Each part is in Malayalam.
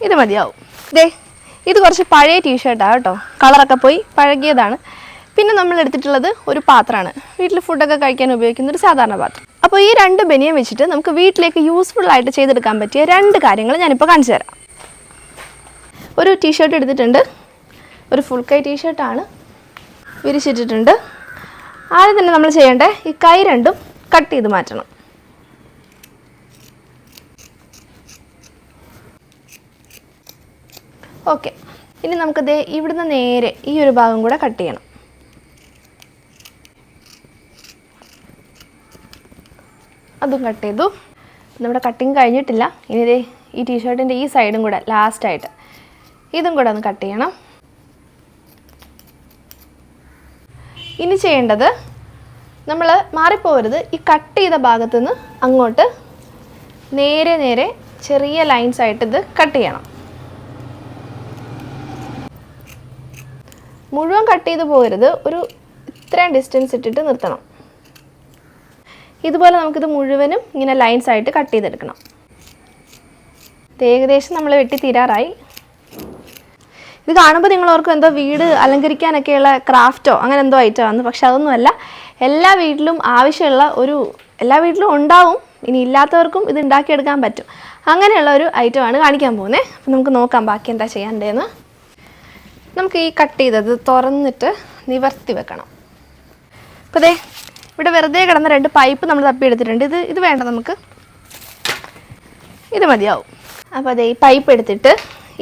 ഇത് മതിയാവും. ഇത് കുറച്ച് പഴയ ടീഷർട്ടാണ് കേട്ടോ, കളറൊക്കെ പോയി പഴകിയതാണ്. പിന്നെ നമ്മൾ എടുത്തിട്ടുള്ളത് ഒരു പാത്രമാണ്, വീട്ടിൽ ഫുഡൊക്കെ കഴിക്കാൻ ഉപയോഗിക്കുന്ന ഒരു സാധാരണ പാത്രം. അപ്പോൾ ഈ 2 ബനിയൻ വെച്ചിട്ട് നമുക്ക് വീട്ടിലേക്ക് യൂസ്ഫുള്ളായിട്ട് ചെയ്തെടുക്കാൻ പറ്റിയ 2 കാര്യങ്ങൾ ഞാനിപ്പോൾ കാണിച്ചു തരാം. ഒരു ടീഷർട്ട് എടുത്തിട്ടുണ്ട്, ഒരു ഫുൾ കൈ ടീഷർട്ടാണ്, വിരിച്ചിട്ടിട്ടുണ്ട്. ആദ്യം തന്നെ നമ്മൾ ചെയ്യേണ്ടത് ഈ കൈ രണ്ടും കട്ട് ചെയ്ത് മാറ്റണം. ഓക്കെ, ഇനി നമുക്കത് ഇവിടുന്ന് നേരെ ഈ ഒരു ഭാഗം കൂടെ കട്ട് ചെയ്യണം. അതും കട്ട് ചെയ്തു. നമ്മുടെ കട്ടിങ് കഴിഞ്ഞിട്ടില്ല. ഇനി ഈ ടീഷർട്ടിൻ്റെ ഈ സൈഡും കൂടെ ലാസ്റ്റായിട്ട് ഇതും കൂടെ ഒന്ന് കട്ട് ചെയ്യണം. ഇനി ചെയ്യേണ്ടത്, നമ്മൾ മാറിപ്പോകരുത്, ഈ കട്ട് ചെയ്ത ഭാഗത്തുനിന്ന് അങ്ങോട്ട് നേരെ നേരെ ചെറിയ ലൈൻസ് ആയിട്ട് ഇത് കട്ട് ചെയ്യണം. മുഴുവൻ കട്ട് ചെയ്ത് പോകരുത്, ഒരു ഇത്രയും ഡിസ്റ്റൻസ് ഇട്ടിട്ട് നിർത്തണം. ഇതുപോലെ നമുക്കിത് മുഴുവനും ഇങ്ങനെ ലൈൻസ് ആയിട്ട് കട്ട് ചെയ്തെടുക്കണം. ഏകദേശം നമ്മൾ വെട്ടി തീരാറായി. ഇത് കാണുമ്പോൾ നിങ്ങൾ ഓർക്കും എന്തോ വീട് അലങ്കരിക്കാനൊക്കെയുള്ള ക്രാഫ്റ്റോ അങ്ങനെ എന്തോ ഐറ്റം ആണ്, പക്ഷെ അതൊന്നുമല്ല. എല്ലാ വീട്ടിലും ആവശ്യമുള്ള എല്ലാ വീട്ടിലും ഉണ്ടാവും, ഇനി ഇല്ലാത്തവർക്കും ഇത് ഉണ്ടാക്കിയെടുക്കാൻ പറ്റും. അങ്ങനെയുള്ള ഒരു ഐറ്റമാണ് കാണിക്കാൻ പോകുന്നത്. അപ്പം നമുക്ക് നോക്കാം ബാക്കി എന്താ ചെയ്യേണ്ടതെന്ന്. നമുക്ക് ഈ കട്ട് ചെയ്തത് തുറന്നിട്ട് നിവർത്തി വെക്കണം. അപ്പോൾ ഇവിടെ വെറുതെ കിടന്ന 2 പൈപ്പ് നമ്മൾ തപ്പിയെടുത്തിട്ടുണ്ട്. ഇത് വേണ്ട, നമുക്ക് ഇത് മതിയാവും. അപ്പോൾ ഈ പൈപ്പ് എടുത്തിട്ട്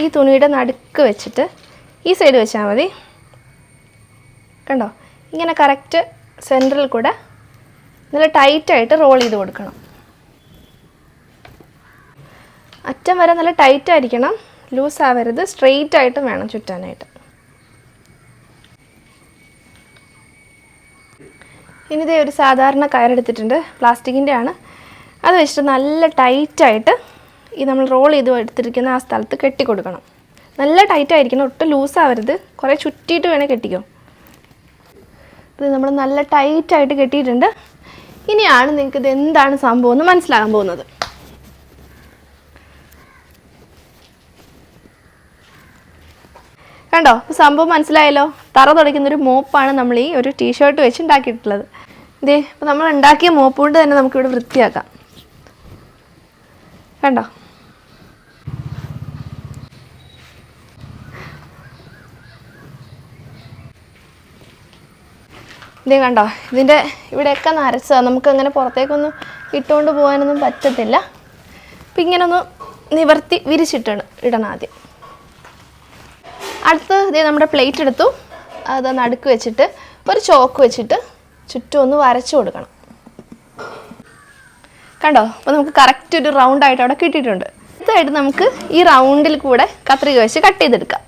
ഈ തുണിയുടെ നടുക്ക് വെച്ചിട്ട് ഈ സൈഡ് വെച്ചാൽ മതി. കണ്ടോ, ഇങ്ങനെ കറക്റ്റ് സെൻറ്ററിൽ കൂടെ നല്ല ടൈറ്റായിട്ട് റോൾ ചെയ്ത് കൊടുക്കണം. അറ്റം വരെ നല്ല ടൈറ്റായിരിക്കണം, ലൂസ് ആവരുത്. സ്ട്രെയിറ്റ് ആയിട്ടും വേണം ചുറ്റാനായിട്ട്. ഇനി ഒരു സാധാരണ കയറെടുത്തിട്ടുണ്ട്, പ്ലാസ്റ്റിക്കിൻ്റെ ആണ്. അത് വെച്ചിട്ട് നല്ല ടൈറ്റായിട്ട് ഈ നമ്മൾ റോൾ ചെയ്ത് എടുത്തിരിക്കുന്ന ആ സ്ഥലത്ത് കെട്ടിക്കൊടുക്കണം. നല്ല ടൈറ്റായിരിക്കണം, ഒട്ടും ലൂസാവരുത്. കുറേ ചുറ്റിയിട്ട് വേണേൽ കെട്ടിക്കോ. ഇത് നമ്മൾ നല്ല ടൈറ്റായിട്ട് കെട്ടിയിട്ടുണ്ട്. ഇനിയാണ് നിങ്ങൾക്ക് ഇത് എന്താണ് സംഭവം എന്ന് മനസ്സിലാകാൻ പോകുന്നത്. കണ്ടോ, സംഭവം മനസ്സിലായല്ലോ. തറ തുടയ്ക്കുന്നൊരു മോപ്പാണ് നമ്മൾ ഈ ഒരു ടീഷർട്ട് വെച്ച് ഉണ്ടാക്കിയിട്ടുള്ളത്. അപ്പോൾ നമ്മൾ ഉണ്ടാക്കിയ മോപ്പ് കൊണ്ട് തന്നെ നമുക്കിവിടെ വൃത്തിയാക്കാം. കണ്ടോ, കണ്ടോ, ഇതിൻ്റെ ഇവിടെയൊക്കെ നരച്ചതാണ്. നമുക്കങ്ങനെ പുറത്തേക്കൊന്നും ഇട്ടുകൊണ്ട് പോകാനൊന്നും പറ്റത്തില്ല. അപ്പം ഇങ്ങനെ ഒന്ന് നിവർത്തി വിരിച്ചിടണം ആദ്യം. അടുത്ത് നമ്മുടെ പ്ലേറ്റ് എടുത്തു, അത് നടുക്ക് വെച്ചിട്ട് ഒരു ചോക്ക് വെച്ചിട്ട് ചുറ്റും ഒന്ന് വരച്ചു കൊടുക്കണം. കണ്ടോ, അപ്പോൾ നമുക്ക് കറക്റ്റ് ഒരു റൗണ്ടായിട്ട് അവിടെ കിട്ടിയിട്ടുണ്ട്. അടുത്തായിട്ട് നമുക്ക് ഈ റൗണ്ടിൽ കൂടെ കത്രിക വെച്ച് കട്ട് ചെയ്തെടുക്കാം.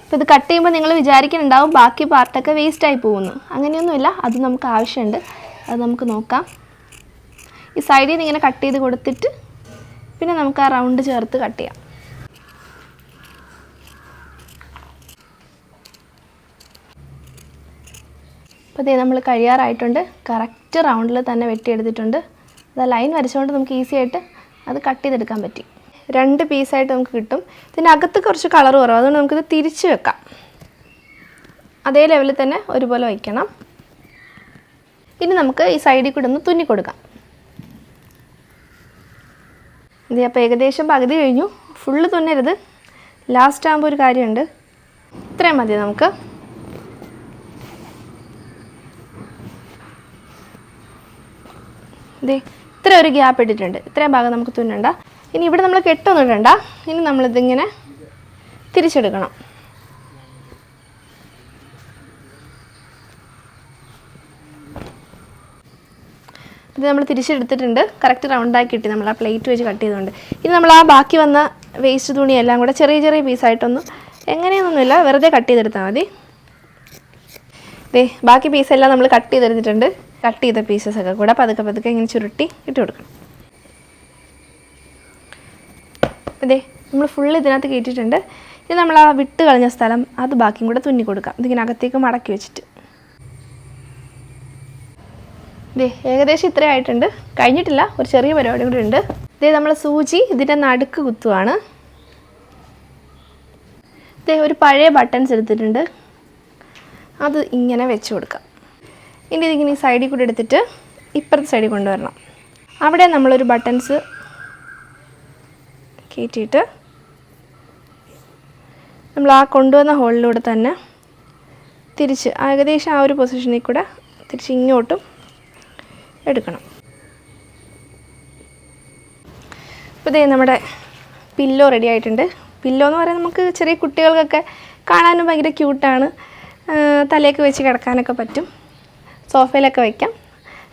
അപ്പോൾ ഇത് കട്ട് ചെയ്യുമ്പോൾ നിങ്ങൾ വിചാരിക്കുന്നുണ്ടാവും ബാക്കി പാർട്ടൊക്കെ വേസ്റ്റായി പോകുന്നു. അങ്ങനെയൊന്നുമില്ല, അത് നമുക്ക് ആവശ്യമുണ്ട്. അത് നമുക്ക് നോക്കാം. ഈ സൈഡിൽ നിന്ന് ഇങ്ങനെ കട്ട് ചെയ്ത് കൊടുത്തിട്ട് പിന്നെ നമുക്ക് ആ റൗണ്ട് ചേർത്ത് കട്ട് ചെയ്യാം. അപ്പോൾ നമ്മൾ കഴിയാറായിട്ടുണ്ട്. കറക്റ്റ് റൗണ്ടിൽ തന്നെ വെട്ടിയെടുത്തിട്ടുണ്ട്. അത് ലൈൻ വരച്ചുകൊണ്ട് നമുക്ക് ഈസി ആയിട്ട് അത് കട്ട് ചെയ്തെടുക്കാൻ പറ്റി. 2 പീസായിട്ട് നമുക്ക് കിട്ടും. ഇതിനകത്ത് കുറച്ച് കളർ കുറവ്, അതുകൊണ്ട് നമുക്കിത് തിരിച്ച് വെക്കാം. അതേ ലെവലിൽ തന്നെ ഒരുപോലെ വയ്ക്കണം. ഇനി നമുക്ക് ഈ സൈഡിൽ കൂടെ ഒന്ന് തുന്നി കൊടുക്കാം. അപ്പോൾ ഏകദേശം പകുതി കഴിഞ്ഞു. ഫുള്ള് തുന്നരുത്, ലാസ്റ്റ് ആകുമ്പോൾ ഒരു കാര്യമുണ്ട്. ഇത്രയും മതി നമുക്ക്. ഇത്ര ഒരു ഗ്യാപ്പ് ഇട്ടിട്ടുണ്ട്. ഇത്രയും ഭാഗം നമുക്ക് തുന്നണ്ട. ഇനി ഇവിടെ നമ്മൾ കെട്ടൊന്നും ഇടണ്ട. ഇനി നമ്മളിതിങ്ങനെ തിരിച്ചെടുക്കണം. ഇത് നമ്മൾ തിരിച്ചെടുത്തിട്ടുണ്ട്. കറക്റ്റ് റൗണ്ടാക്കി കിട്ടി നമ്മൾ ആ പ്ലേറ്റ് വെച്ച് കട്ട് ചെയ്തുകൊണ്ട്. ഇനി നമ്മൾ ആ ബാക്കി വന്ന വേസ്റ്റ് തുണിയെല്ലാം കൂടെ ചെറിയ ചെറിയ പീസായിട്ടൊന്നും എങ്ങനെയൊന്നുമില്ല, വെറുതെ കട്ട് ചെയ്തെടുത്താൽ മതി. ബാക്കി പീസെല്ലാം നമ്മൾ കട്ട് ചെയ്തെടുത്തിട്ടുണ്ട്. കട്ട് ചെയ്ത പീസസൊക്കെ കൂടെ പതുക്കെ പതുക്കെ ഇങ്ങനെ ചുരുട്ടി ഇട്ട് കൊടുക്കണം. നമ്മൾ ഫുള്ള് ഇതിനകത്ത് കയറ്റിയിട്ടുണ്ട്. ഇനി നമ്മൾ ആ വിട്ട് കളഞ്ഞ സ്ഥലം അത് ബാക്കിയും കൂടെ തുന്നി കൊടുക്കാം. ഇതിങ്ങനെ അകത്തേക്ക് മടക്കി വെച്ചിട്ട്. ഏകദേശം ഇത്രയും ആയിട്ടുണ്ട്. കഴിഞ്ഞിട്ടില്ല, ഒരു ചെറിയ പരിപാടി കൂടി ഉണ്ട്. നമ്മൾ സൂചി ഇതിൻ്റെ നടുക്ക് കുത്തുവാണ്. ഇതേ ഒരു പഴയ ബട്ടൺസ് എടുത്തിട്ടുണ്ട്, അത് ഇങ്ങനെ വെച്ച് കൊടുക്കാം. ഇനി ഇതിങ്ങനെ ഈ സൈഡിൽ കൂടി എടുത്തിട്ട് ഇപ്പുറത്തെ സൈഡിൽ കൊണ്ടുവരണം. അവിടെ നമ്മളൊരു ബട്ടൺസ് കയറ്റിയിട്ട് നമ്മൾ ആ കൊണ്ടുവന്ന ഹോളിലൂടെ തന്നെ തിരിച്ച് ഏകദേശം ആ ഒരു പൊസിഷനിൽ കൂടെ തിരിച്ച് ഇങ്ങോട്ടും എടുക്കണം. അപ്പോൾ ഇതേ നമ്മുടെ പില്ലോ റെഡി ആയിട്ടുണ്ട്. പില്ലോ എന്ന് പറയുന്നത് നമുക്ക് ചെറിയ കുട്ടികൾക്കൊക്കെ കാണാനും ഭയങ്കര ക്യൂട്ടാണ്. തലയൊക്കെ വെച്ച് കിടക്കാനൊക്കെ പറ്റും, സോഫയിലൊക്കെ വയ്ക്കാം.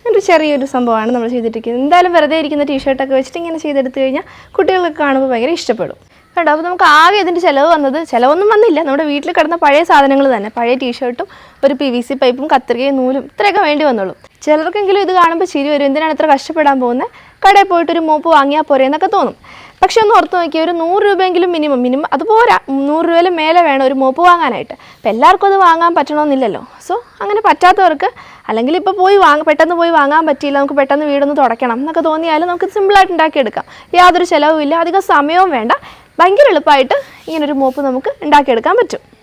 ഒരു ചെറിയൊരു സംഭവമാണ് നമ്മൾ ചെയ്തിട്ടിരിക്കുന്നത്. എന്തായാലും വെറുതെ ഇരിക്കുന്ന ടീഷർട്ടൊക്കെ വെച്ചിട്ട് ഇങ്ങനെ ചെയ്തെടുത്ത് കഴിഞ്ഞാൽ കുട്ടികൾക്ക് കാണുമ്പോൾ ഭയങ്കര ഇഷ്ടപ്പെടും കേട്ടോ. അപ്പോൾ നമുക്ക് ആകെ ഇതിൻ്റെ ചിലവ് വന്നത്, ചിലവൊന്നും വന്നില്ല, നമ്മുടെ വീട്ടിൽ കിടന്ന പഴയ സാധനങ്ങൾ തന്നെ, പഴയ ടീഷർട്ടും ഒരു PVC പൈപ്പും കത്രികയും നൂലും ഇത്രയൊക്കെ വേണ്ടി വന്നുള്ളൂ. ചിലർക്കെങ്കിലും ഇത് കാണുമ്പോൾ ചിരി വരും, എന്തിനാണ് ഇത്ര കഷ്ടപ്പെടാൻ പോകുന്നത്, കടയിൽ പോയിട്ടൊരു മോപ്പ് വാങ്ങിയാൽ പോരെ എന്നൊക്കെ തോന്നും. പക്ഷെ ഒന്ന് ഓർത്ത് നോക്കിയാൽ ഒരു 100 രൂപയെങ്കിലും മിനിമം അതുപോരാ, 100 രൂപയിൽ മേലെ വേണം ഒരു മോപ്പ് വാങ്ങാനായിട്ട്. അപ്പോൾ എല്ലാവർക്കും അത് വാങ്ങാൻ പറ്റണമെന്നില്ലല്ലോ. സോ അങ്ങനെ പറ്റാത്തവർക്ക്, അല്ലെങ്കിൽ ഇപ്പോൾ പെട്ടെന്ന് പോയി വാങ്ങാൻ പറ്റിയില്ല, നമുക്ക് പെട്ടെന്ന് വീടൊന്ന് തുടയ്ക്കണം എന്നൊക്കെ തോന്നിയാലും നമുക്ക് സിമ്പിളായിട്ട് ഉണ്ടാക്കിയെടുക്കാം. യാതൊരു ചിലവുമില്ല, അധികം സമയവും വേണ്ട, ഭയങ്കര എളുപ്പമായിട്ട് ഇങ്ങനൊരു മോപ്പ് നമുക്ക് ഉണ്ടാക്കിയെടുക്കാൻ പറ്റും.